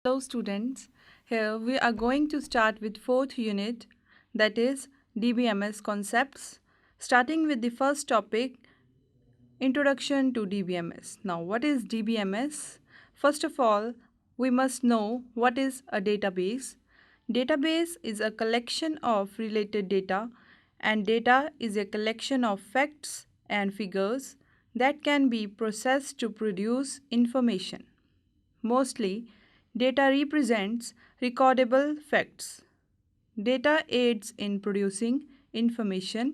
Hello students, here we are going to start with fourth unit, that is DBMS concepts, starting with the first topic, Introduction to DBMS. Now what is DBMS? First of all, we must know what is a database. Database is a collection of related data, and data is a collection of facts and figures that can be processed to produce information. Mostly, data represents recordable facts. Data aids in producing information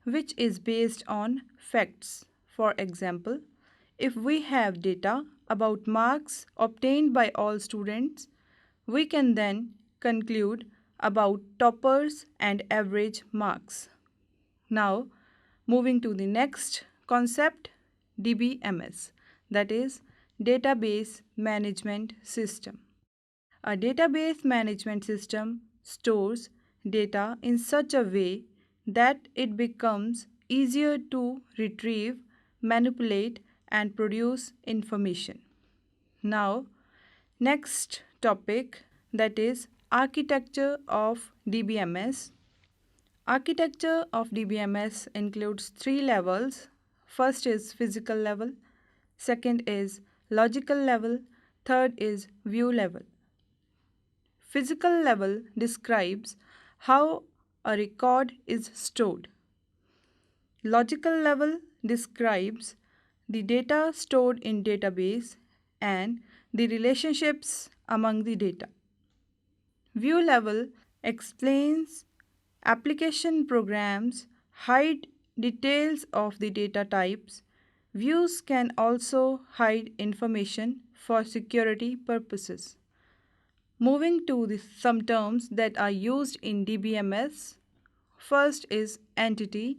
which is based on facts. For example, if we have data about marks obtained by all students, we can then conclude about toppers and average marks. Now, moving to the next concept, DBMS, that is Database Management System. A database management system stores data in such a way that it becomes easier to retrieve, manipulate, and produce information. Now, next topic, that is architecture of DBMS. Architecture of DBMS includes three levels. First is physical level, second is logical level, third is view level. Physical level describes how a record is stored. Logical level describes the data stored in database and the relationships among the data. View level explains application programs hide details of the data types. Views can also hide information for security purposes. Moving to some terms that are used in DBMS. First is entity.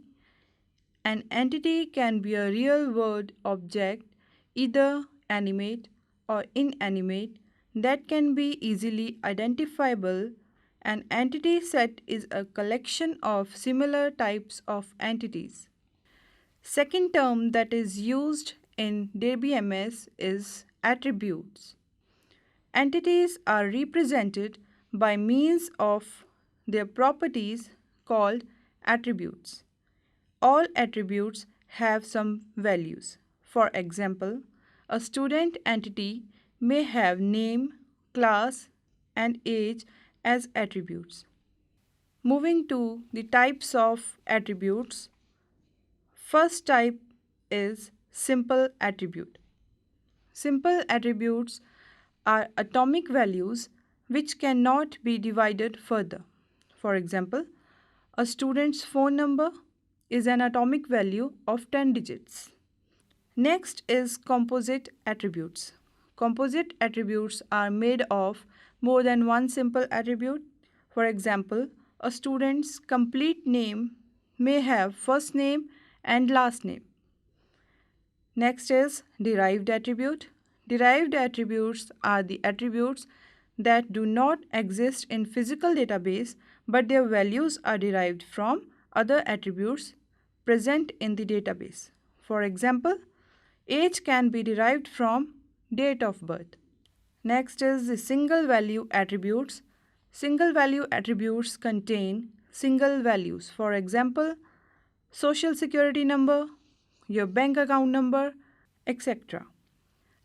An entity can be a real world object, either animate or inanimate, that can be easily identifiable. An entity set is a collection of similar types of entities. Second term that is used in DBMS is attributes. Entities are represented by means of their properties called attributes. All attributes have some values. For example, a student entity may have name, class, and age as attributes. Moving to the types of attributes, first type is simple attribute. Simple attributes are atomic values which cannot be divided further. For example, a student's phone number is an atomic value of 10 digits. Next is composite attributes. Composite attributes are made of more than one simple attribute. For example, a student's complete name may have first name and last name. Next is derived attribute. Derived attributes are the attributes that do not exist in physical database but their values are derived from other attributes present in the database. For example, age can be derived from date of birth. Next is the single value attributes. Single value attributes contain single values. For example, social security number, your bank account number, etc.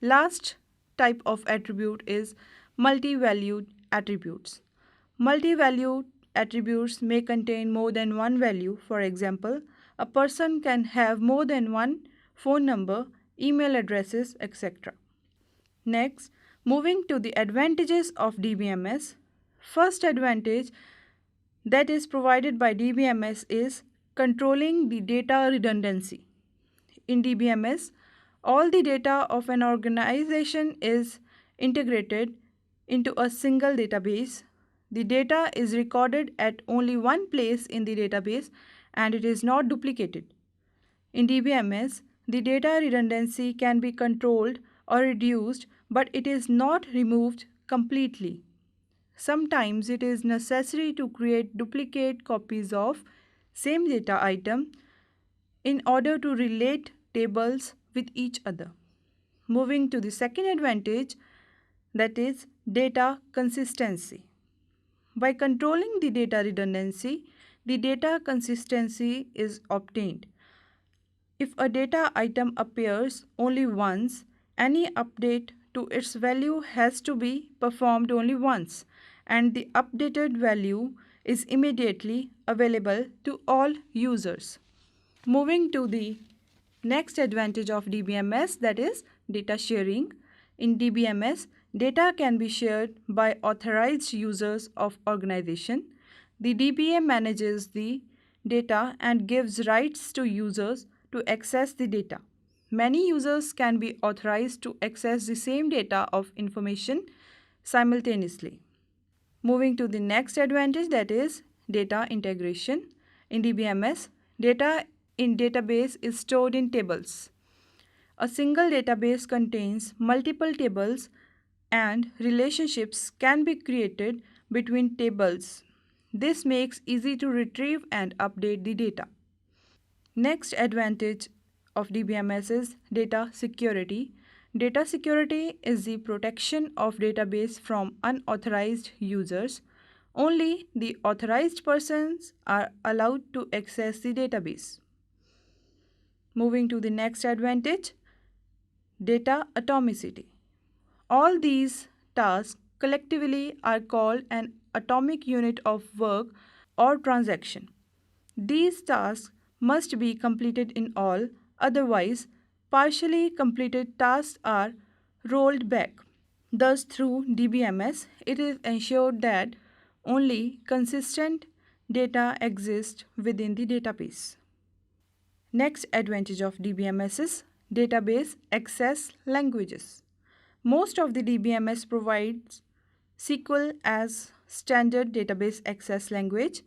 Last type of attribute is multi-valued attributes. Multi-valued attributes may contain more than one value. For example, a person can have more than one phone number, email addresses, etc. Next, moving to the advantages of DBMS. First advantage that is provided by DBMS is controlling the data redundancy. In DBMS, all the data of an organization is integrated into a single database. The data is recorded at only one place in the database and it is not duplicated. In DBMS, the data redundancy can be controlled or reduced, but it is not removed completely. Sometimes it is necessary to create duplicate copies of same data item in order to relate tables with each other. Moving to the second advantage, that is data consistency. By controlling the data redundancy, the data consistency is obtained. If a data item appears only once, any update to its value has to be performed only once, and the updated value is immediately available to all users. Moving to the next advantage of DBMS, that is data sharing. In DBMS, data can be shared by authorized users of organization. The DBA manages the data and gives rights to users to access the data. Many users can be authorized to access the same data of information simultaneously. Moving to the next advantage, that is data integration. In DBMS, data in database is stored in tables. A single database contains multiple tables and relationships can be created between tables. This makes easy to retrieve and update the data. Next advantage of DBMS is data security. Data security is the protection of database from unauthorized users. Only the authorized persons are allowed to access the database. Moving to the next advantage, data atomicity. All these tasks collectively are called an atomic unit of work or transaction. These tasks must be completed in all, otherwise, partially completed tasks are rolled back. Thus, through DBMS, it is ensured that only consistent data exists within the database. Next advantage of DBMS is database access languages. Most of the DBMS provides SQL as standard database access language.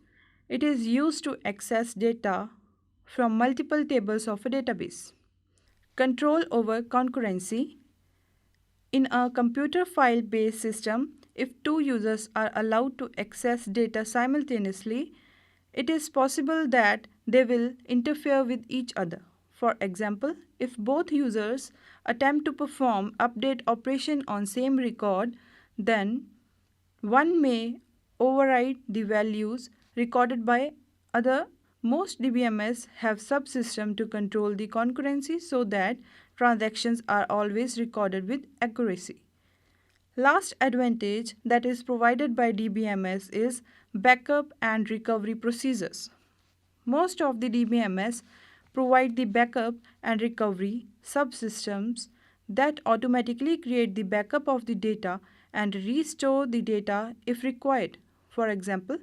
It is used to access data from multiple tables of a database. Control over concurrency. In a computer file based system, if two users are allowed to access data simultaneously, it is possible that they will interfere with each other. For example, if both users attempt to perform update operation on same record, then one may override the values recorded by other. Most DBMS have subsystem to control the concurrency so that transactions are always recorded with accuracy. Last advantage that is provided by DBMS is backup and recovery procedures. Most of the DBMS provide the backup and recovery subsystems that automatically create the backup of the data and restore the data if required. For example,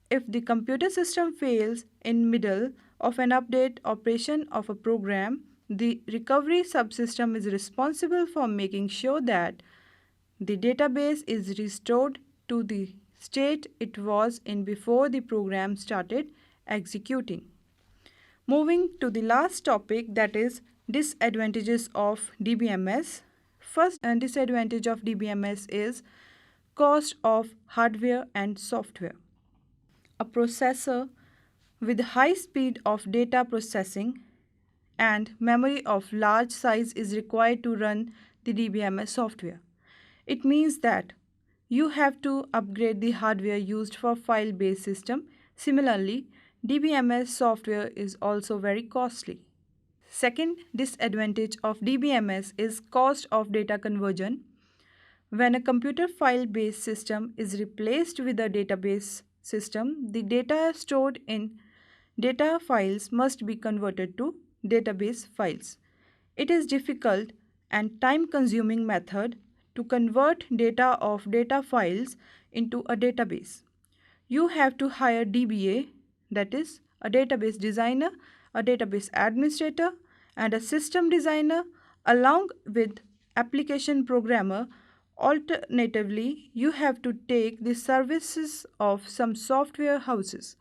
if the computer system fails in middle of an update operation of a program, the recovery subsystem is responsible for making sure that the database is restored to the state it was in before the program started executing. Moving to the last topic, that is disadvantages of DBMS. First disadvantage of DBMS is cost of hardware and software. A processor with high speed of data processing and memory of large size is required to run the DBMS software. It means that you have to upgrade the hardware used for file-based system. Similarly, DBMS software is also very costly. Second disadvantage of DBMS is cost of data conversion. When a computer file-based system is replaced with a database system, the data stored in data files must be converted to database files. It is difficult and time-consuming method to convert data of data files into a database. You have to hire DBA, that is a database designer, a database administrator, and a system designer along with application programmer. Alternatively, you have to take the services of some software houses.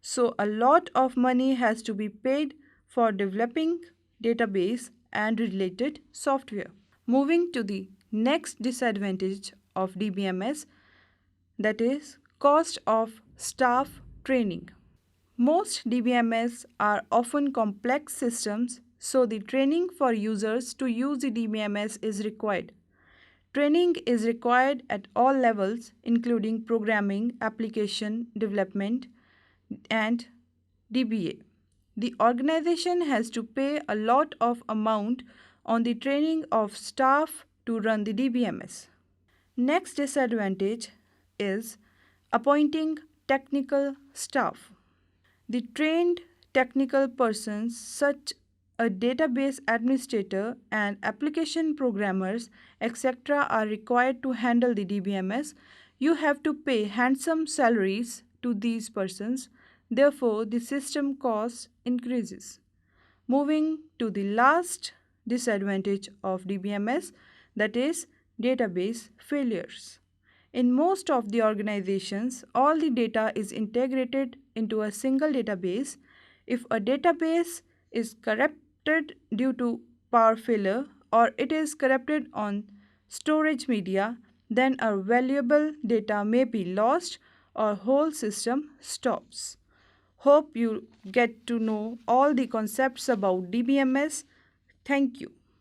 So a lot of money has to be paid for developing database and related software. Moving to the next disadvantage of DBMS, that is cost of staff training. Most DBMS are often complex systems, so the training for users to use the DBMS is required. Training is required at all levels, including programming, application development, and DBA. The organization has to pay a lot of amount on the training of staff to run the DBMS. Next disadvantage is appointing technical staff. The trained technical persons, such a database administrator and application programmers, etc., are required to handle the DBMS. You have to pay handsome salaries to these persons. Therefore, the system cost increases. Moving to the last disadvantage of DBMS, that is database failures. In most of the organizations, all the data is integrated into a single database. If a database is corrupted due to power failure or it is corrupted on storage media, then our valuable data may be lost or whole system stops. Hope you get to know all the concepts about DBMS. Thank you.